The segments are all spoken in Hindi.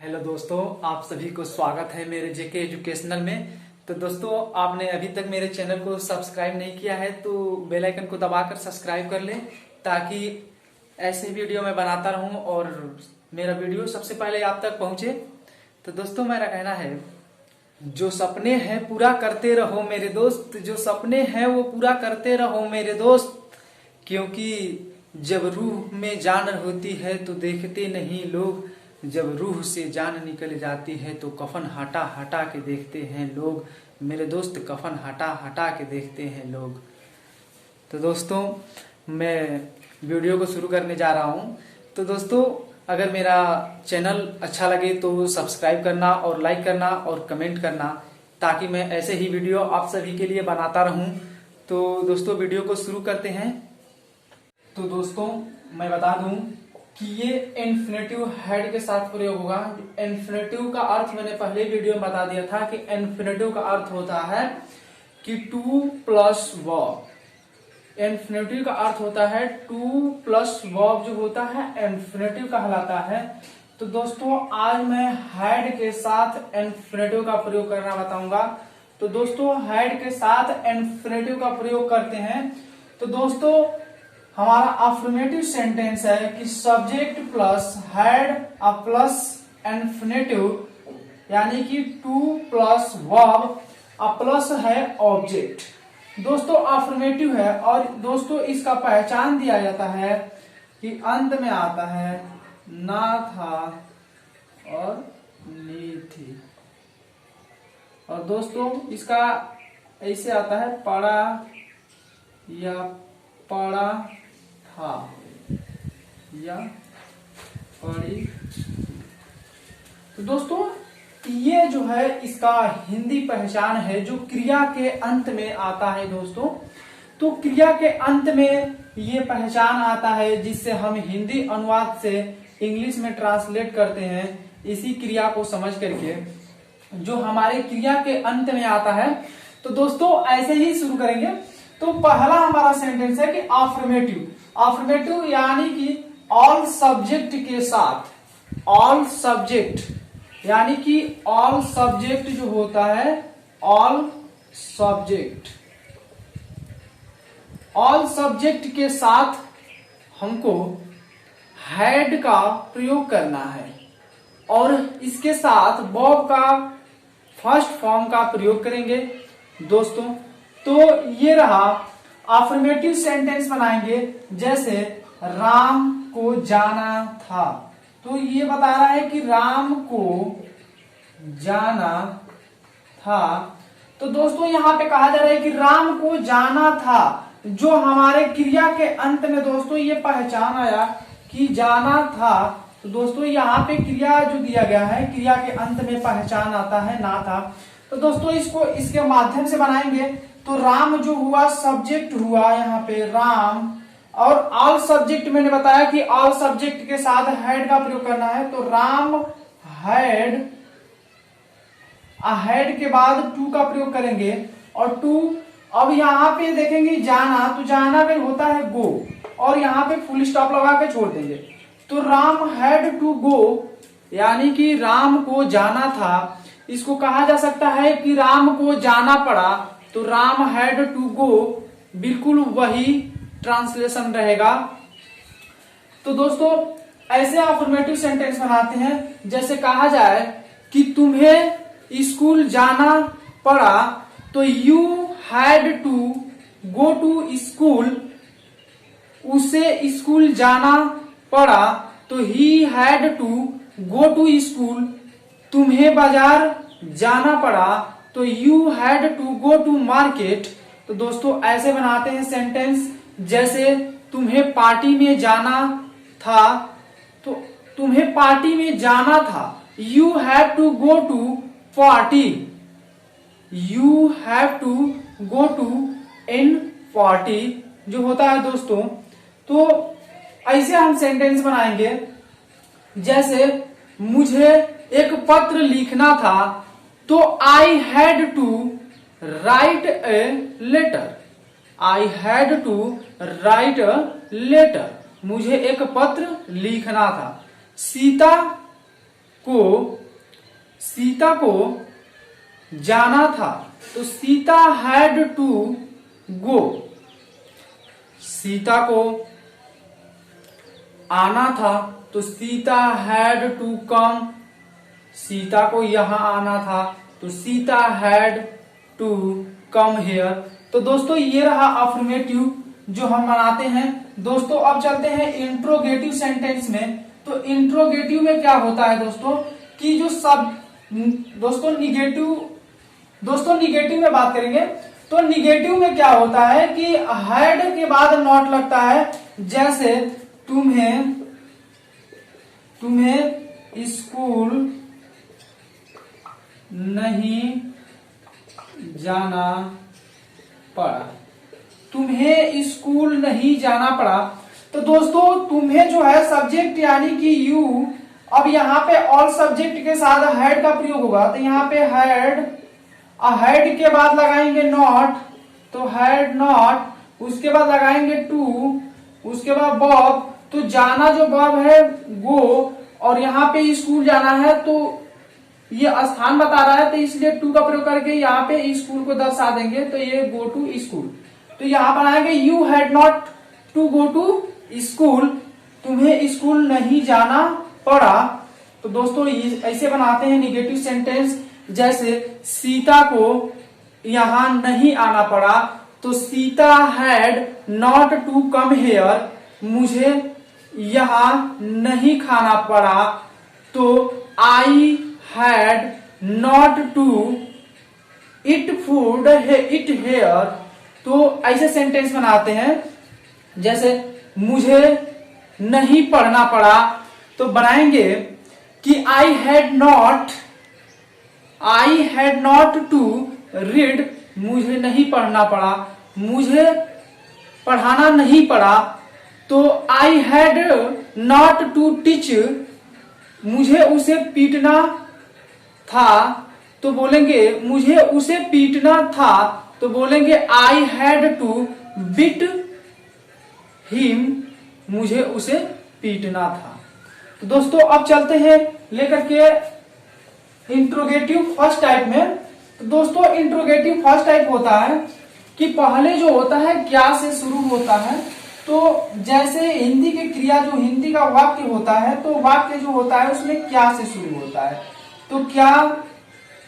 हेलो दोस्तों, आप सभी को स्वागत है मेरे जेके एजुकेशनल में। तो दोस्तों, आपने अभी तक मेरे चैनल को सब्सक्राइब नहीं किया है तो बेल आइकन को दबाकर सब्सक्राइब कर लें, ताकि ऐसे वीडियो मैं बनाता रहूं और मेरा वीडियो सबसे पहले आप तक पहुंचे। तो दोस्तों, मेरा कहना है, जो सपने हैं पूरा करते रहो मेरे दोस्त, जो सपने हैं वो पूरा करते रहो मेरे दोस्त, क्योंकि जब रूह में जान होती है तो देखते नहीं लोग, जब रूह से जान निकल जाती है तो कफन हटा हटा के देखते हैं लोग मेरे दोस्त, कफन हटा हटा के देखते हैं लोग। तो दोस्तों, मैं वीडियो को शुरू करने जा रहा हूं। तो दोस्तों, अगर मेरा चैनल अच्छा लगे तो सब्सक्राइब करना और लाइक करना और कमेंट करना, ताकि मैं ऐसे ही वीडियो आप सभी के लिए बनाता रहूं। तो दोस्तों, वीडियो को शुरू करते हैं। तो दोस्तों, मैं बता दूं कि ये इन्फिनेटिव हेड के साथ प्रयोग होगा। इन्फिनेटिव का अर्थ मैंने पहले वीडियो में बता दिया था कि इन्फिनेटिव का अर्थ होता है कि टू प्लस वर्ब। इन्फिनेटिव का अर्थ होता है टू प्लस वर्ब, जो होता है इन्फिनेटिव कहलाता है। तो दोस्तों, आज मैं हेड के साथ इन्फिनेटिव का प्रयोग करना बताऊंगा। तो दोस्तों, हेड के साथ इन्फिनेटिव का प्रयोग करते हैं। तो दोस्तों, हमारा अफर्मेटिव सेंटेंस है कि subject plus head plus infinitive, यानी कि टू प्लस वर्ब प्लस है ऑब्जेक्ट। दोस्तों, अफर्मेटिव है और दोस्तों इसका पहचान दिया जाता है कि अंत में आता है ना, था और नी थी। और दोस्तों, इसका ऐसे आता है पढ़ा या पढ़ा था या पढ़ी। तो दोस्तों, ये जो है इसका हिंदी पहचान है, जो क्रिया के अंत में आता है। दोस्तों, तो क्रिया के अंत में ये पहचान आता है, जिससे हम हिंदी अनुवाद से इंग्लिश में ट्रांसलेट करते हैं। इसी क्रिया को समझ करके जो हमारे क्रिया के अंत में आता है। तो दोस्तों, ऐसे ही शुरू करेंगे। तो पहला हमारा सेंटेंस है कि अफर्मेटिव। अफर्मेटिव यानी कि ऑल सब्जेक्ट के साथ, ऑल सब्जेक्ट यानी कि ऑल सब्जेक्ट जो होता है, ऑल सब्जेक्ट, ऑल सब्जेक्ट के साथ हमको हेड का प्रयोग करना है और इसके साथ वर्ब का फर्स्ट फॉर्म का प्रयोग करेंगे। दोस्तों, तो ये रहा अफर्मेटिव सेंटेंस बनाएंगे। जैसे राम को जाना था, तो ये बता रहा है कि राम को जाना था। तो दोस्तों, यहाँ पे कहा जा रहा है कि राम को जाना था, जो हमारे क्रिया के अंत में दोस्तों ये पहचान आया कि जाना था। तो दोस्तों, यहाँ पे क्रिया जो दिया गया है, क्रिया के अंत में पहचान आता है ना था। तो दोस्तों, इसको इसके माध्यम से बनाएंगे। तो राम जो हुआ सब्जेक्ट हुआ यहाँ पे राम, और ऑल सब्जेक्ट मैंने बताया कि ऑल सब्जेक्ट के साथ हेड का प्रयोग करना है। तो राम हेड, हेड के बाद टू का प्रयोग करेंगे और टू, अब यहाँ पे देखेंगे जाना, तो जाना में होता है गो, और यहाँ पे फुल स्टॉप लगा के छोड़ देंगे। तो राम हैड टू गो, यानी कि राम को जाना था। इसको कहा जा सकता है कि राम को जाना पड़ा, तो राम हैड टू गो, बिल्कुल वही ट्रांसलेशन रहेगा। तो दोस्तों, ऐसे अफर्मेटिव सेंटेंस बनाते हैं। जैसे कहा जाए कि तुम्हें स्कूल जाना पड़ा, तो you had to go to school, उसे स्कूल जाना पड़ा, तो he had to go to school. तुम्हें बाजार जाना पड़ा, तो you had to go to market. तो दोस्तों, ऐसे बनाते हैं सेंटेंस। जैसे तुम्हें पार्टी में जाना था, तो तुम्हें पार्टी में जाना था, you have to go to party, you have to go to in party जो होता है। दोस्तों, तो ऐसे हम सेंटेंस बनाएंगे। जैसे मुझे एक पत्र लिखना था, तो I had to write a letter, I had to write a letter, मुझे एक पत्र लिखना था। सीता सीता को जाना था, तो Sita had to go. Sita को आना था, तो Sita had to come. Sita को यहां आना था, तो Sita had to come here. तो दोस्तों ये रहा अफर्मेटिव जो हम बनाते हैं। दोस्तों अब चलते हैं इंट्रोगेटिव सेंटेंस में। तो इंट्रोगेटिव में क्या होता है दोस्तों कि जो सब दोस्तों निगेटिव में बात करेंगे। तो निगेटिव में क्या होता है कि हैड के बाद नॉट लगता है। जैसे तुम्हें स्कूल नहीं जाना पड़ा। तुम्हें स्कूल नहीं जाना पड़ा। तो दोस्तों तुम्हें जो है सब्जेक्ट यानी कि यू, अब यहाँ पे ऑल सब्जेक्ट के साथ हैड का प्रयोग होगा। तो यहाँ पे हैड के बाद लगाएंगे नॉट, तो हैड नॉट। उसके बाद लगाएंगे टू, उसके बाद बॉब। तो जाना जो बॉब है गो, और यहाँ पे स्कूल जाना है तो ये स्थान बता रहा है, तो इसलिए टू का प्रयोग करके यहाँ पे स्कूल को दर्शा देंगे। तो ये गो टू स्कूल। तो यहाँ बनाएंगे you had not to go to school. तुम्हें स्कूल नहीं जाना पड़ा। तो दोस्तों ऐसे बनाते हैं निगेटिव सेंटेंस। जैसे सीता को यहां नहीं आना पड़ा, तो Sita had not to come here. मुझे यहां नहीं खाना पड़ा, तो I had not to eat food eat here. तो ऐसे सेंटेंस बनाते हैं। जैसे मुझे नहीं पढ़ना पड़ा, तो बनाएंगे कि I had not to read. मुझे नहीं पढ़ना पड़ा, मुझे पढ़ाना नहीं पड़ा। तो I had not to teach. मुझे उसे पीटना था, तो बोलेंगे मुझे उसे पीटना था, तो बोलेंगे I had to beat him. मुझे उसे पीटना था। तो दोस्तों अब चलते हैं लेकर के इंट्रोगेटिव फर्स्ट टाइप में। तो दोस्तों इंट्रोगेटिव फर्स्ट टाइप होता है कि पहले जो होता है क्या से शुरू होता है। तो जैसे हिंदी की क्रिया, जो हिंदी का वाक्य होता है, तो वाक्य जो होता है उसमें क्या से शुरू होता है। तो क्या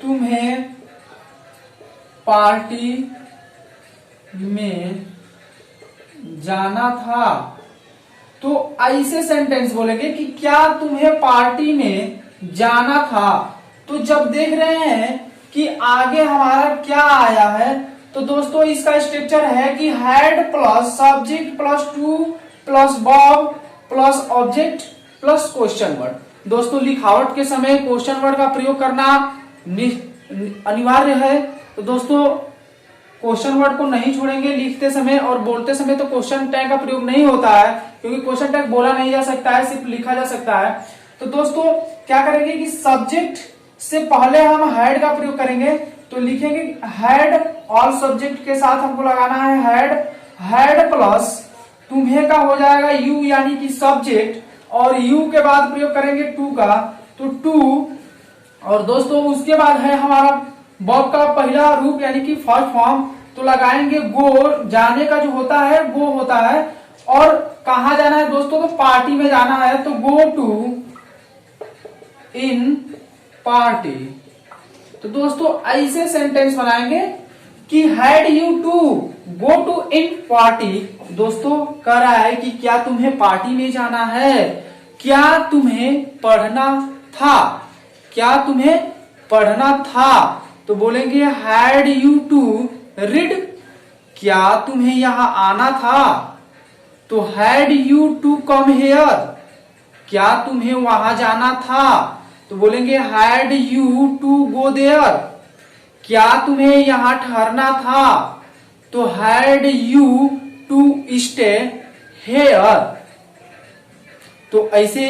तुम्हें पार्टी में जाना था। तो ऐसे सेंटेंस बोलेंगे कि क्या तुम्हें पार्टी में जाना था। तो जब देख रहे हैं कि आगे हमारा क्या आया है, तो दोस्तों इसका स्ट्रक्चर है कि had plus subject plus to plus verb plus object plus question word. दोस्तों लिखावट के समय क्वेश्चन वर्ड का प्रयोग करना अनिवार्य है। तो दोस्तों क्वेश्चन वर्ड को नहीं छोड़ेंगे लिखते समय, और बोलते समय तो क्वेश्चन टैग का प्रयोग नहीं होता है, क्योंकि क्वेश्चन टैग बोला नहीं जा सकता है, सिर्फ लिखा जा सकता है। तो दोस्तों क्या करेंगे कि सब्जेक्ट से पहले हम हैड का प्रयोग करेंगे। तो लिखेंगे हैड, ऑल सब्जेक्ट के साथ हमको लगाना है हैड प्लस तुम्हें का हो जाएगा यू यानी कि सब्जेक्ट, और यू के बाद प्रयोग करेंगे टू का, तो टू। और दोस्तों उसके बाद है हमारा वर्ब का पहला रूप यानी कि फर्स्ट फॉर्म, तो लगाएंगे गो। जाने का जो होता है गो होता है, और कहा जाना है दोस्तों, तो पार्टी में जाना है, तो गो टू इन पार्टी। तो दोस्तों ऐसे सेंटेंस बनाएंगे कि had you to go to in party. दोस्तों कह रहा है कि क्या तुम्हें पार्टी में जाना है, क्या तुम्हें पढ़ना था, क्या तुम्हें पढ़ना था। तो बोलेंगे हैड यू टू रीड। क्या तुम्हें यहां आना था। तो had you to come here. क्या तुम्हें वहां जाना था। तो बोलेंगे had you to go there. क्या तुम्हें यहां ठहरना था। तो had you to stay here. तो ऐसे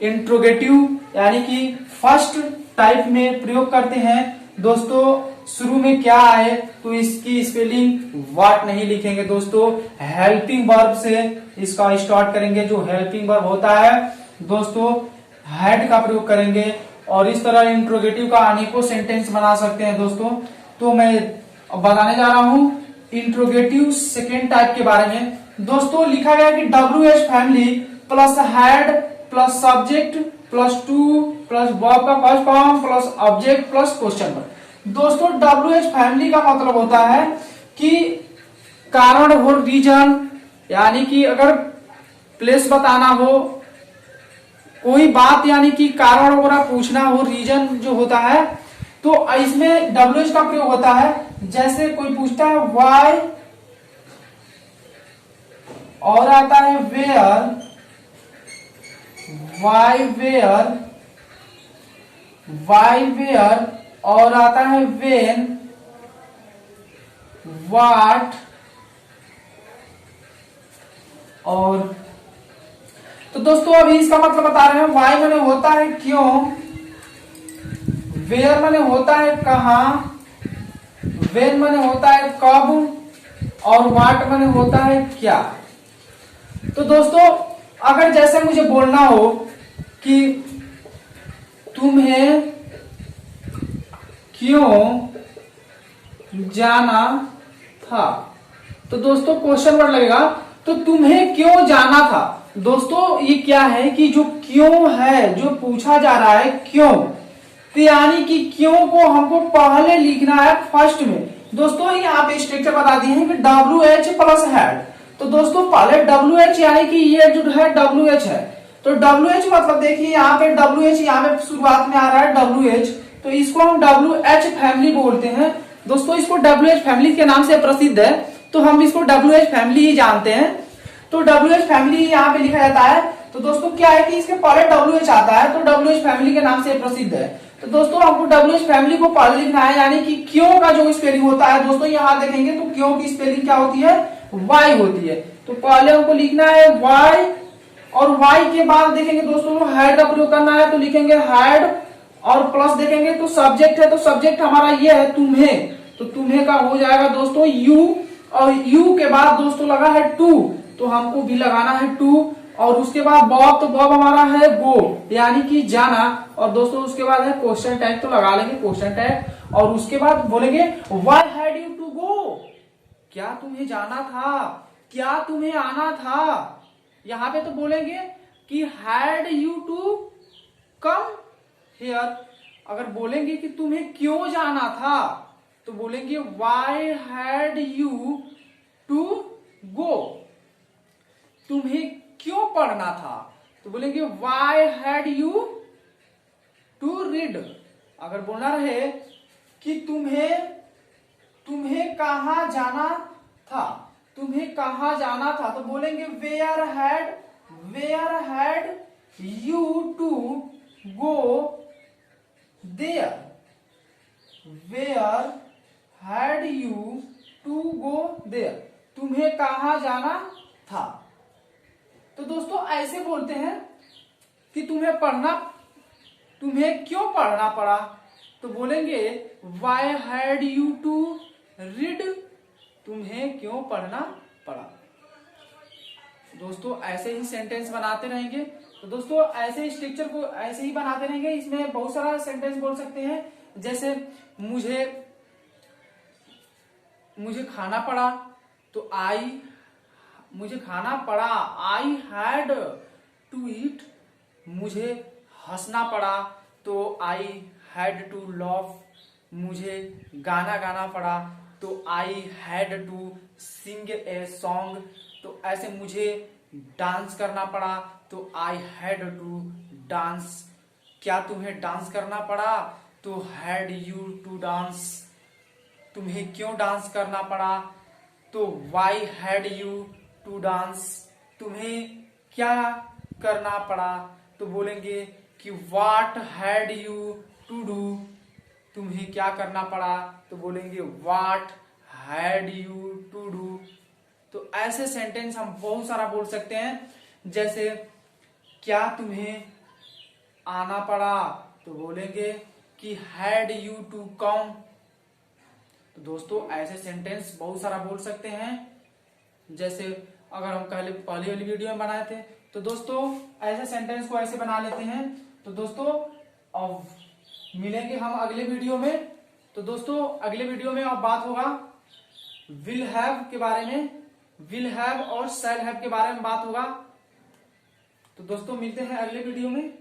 इंट्रोगेटिव यानी कि फर्स्ट टाइप में प्रयोग करते हैं। दोस्तों शुरू में क्या आए तो इसकी स्पेलिंग व्हाट नहीं लिखेंगे दोस्तों, हेल्पिंग वर्ब से इसका स्टार्ट करेंगे। जो हेल्पिंग वर्ब होता है दोस्तों हैड का प्रयोग करेंगे और इस तरह इंट्रोगेटिव का अनेकों सेंटेंस बना सकते हैं दोस्तों। तो मैं अब बताने जा रहा हूं इंट्रोगेटिव सेकेंड टाइप के बारे में। दोस्तों लिखा गया कि WH family plus had plus subject plus to plus verb का first form plus object plus question word. दोस्तों WH फैमिली का मतलब होता है कि कारण हो, रीजन, यानी कि अगर प्लेस बताना हो, कोई बात यानी कि कारण वगैरह पूछना हो, रीजन जो होता है, तो इसमें WH का प्रयोग होता है। जैसे कोई पूछता है वाई और आता है वेयर, वाई वेयर और आता है वेन, वाट और तो दोस्तों अभी इसका मतलब बता रहे हैं। वाई माने होता है क्यों, वेयर माने होता है कहां, वेन माने होता है कब और वाट माने होता है क्या। तो दोस्तों अगर जैसे मुझे बोलना हो कि तुम्हें क्यों जाना था, तो दोस्तों क्वेश्चन वर्ड लगेगा। तो तुम्हें क्यों जाना था, दोस्तों ये क्या है कि जो क्यों है, जो पूछा जा रहा है क्यों, तो यानी कि क्यों को हमको पहले लिखना है फर्स्ट में। दोस्तों यहाँ पे स्ट्रक्चर बता दिए हैं कि WH प्लस हैड। तो दोस्तों पहले WH यानी कि ये जो है WH है, तो WH मतलब देखिए यहाँ पे WH यहाँ पे शुरुआत में आ रहा है WH, तो इसको हम WH फैमिली बोलते हैं। दोस्तों इसको WH फैमिली के नाम से प्रसिद्ध है, तो हम इसको WH फैमिली ही जानते हैं। तो WH फैमिली यहाँ पे लिखा जाता है। तो दोस्तों क्या है कि इसके पहले WH आता है, तो WH फैमिली के नाम से प्रसिद्ध है। तो दोस्तों हमको WH फैमिली को पहले लिखना है, यानी कि क्यों का जो स्पेलिंग होता है, दोस्तों यहाँ देखेंगे तो क्यों की स्पेलिंग क्या होती है, वाई होती है। तो पहले हमको लिखना है वाई, और वाई के बाद देखेंगे दोस्तों हैड का प्रयोग करना है, तो लिखेंगे हैड और प्लस देखेंगे तो सब्जेक्ट है, तो सब्जेक्ट हमारा ये है तुम्हें, तो तुम्हें का हो जाएगा दोस्तों यू, और यू के बाद दोस्तों लगा है टू, तो हमको भी लगाना है टू, और उसके बाद बॉब, तो बॉब हमारा है गो यानी कि जाना, और दोस्तों उसके बाद है क्वेश्चन टैग, तो लगा लेंगे क्वेश्चन टैग, और उसके बाद बोलेंगे why had you to go, क्या तुम्हें जाना था, क्या तुम्हें आना था। यहां पे तो बोलेंगे कि had you to come here. अगर बोलेंगे कि तुम्हें क्यों जाना था, तो बोलेंगे why had you to go, तुम्हें क्यों पढ़ना था, तो बोलेंगे why had you to read. अगर बोलना रहे कि तुम्हें कहां जाना था, तुम्हें कहां जाना था, तो बोलेंगे where had you to go there, where had you to go there, तुम्हें कहां जाना था। तो दोस्तों ऐसे बोलते हैं कि तुम्हें क्यों पढ़ना पड़ा, तो बोलेंगे why had you to read, तुम्हें क्यों पढ़ना पड़ा। दोस्तों ऐसे ही सेंटेंस बनाते रहेंगे। तो दोस्तों ऐसे स्ट्रक्चर को ऐसे ही बनाते रहेंगे। इसमें बहुत सारा सेंटेंस बोल सकते हैं, जैसे मुझे खाना पड़ा, तो मुझे खाना पड़ा, आई हैड टू ईट। मुझे हंसना पड़ा, तो आई हैड टू लाफ। मुझे गाना गाना पड़ा, तो I had to sing a song. तो ऐसे मुझे डांस करना पड़ा, तो आई हैड टू डांस। क्या तुम्हें डांस करना पड़ा, तो हैड यू टू डांस। तुम्हें क्यों डांस करना पड़ा, तो why had you to dance. तुम्हें क्या करना पड़ा, तो बोलेंगे कि what had you to do. तुम्हें क्या करना पड़ा, तो बोलेंगे what had you to do. तो ऐसे सेंटेंस हम बहुत सारा बोल सकते हैं, जैसे क्या तुम्हें आना पड़ा, तो बोलेंगे कि हैड यू टू कम। तो दोस्तों ऐसे सेंटेंस बहुत सारा बोल सकते हैं, जैसे अगर हम पहले वाली वीडियो में बनाए थे। तो दोस्तों ऐसे सेंटेंस को ऐसे बना लेते हैं। तो दोस्तों अब मिलेंगे हम अगले वीडियो में। तो दोस्तों अगले वीडियो में अब बात होगा विल हैव के बारे में, विल हैव और शैल हैव के बारे में बात होगा। तो दोस्तों मिलते हैं अगले वीडियो में।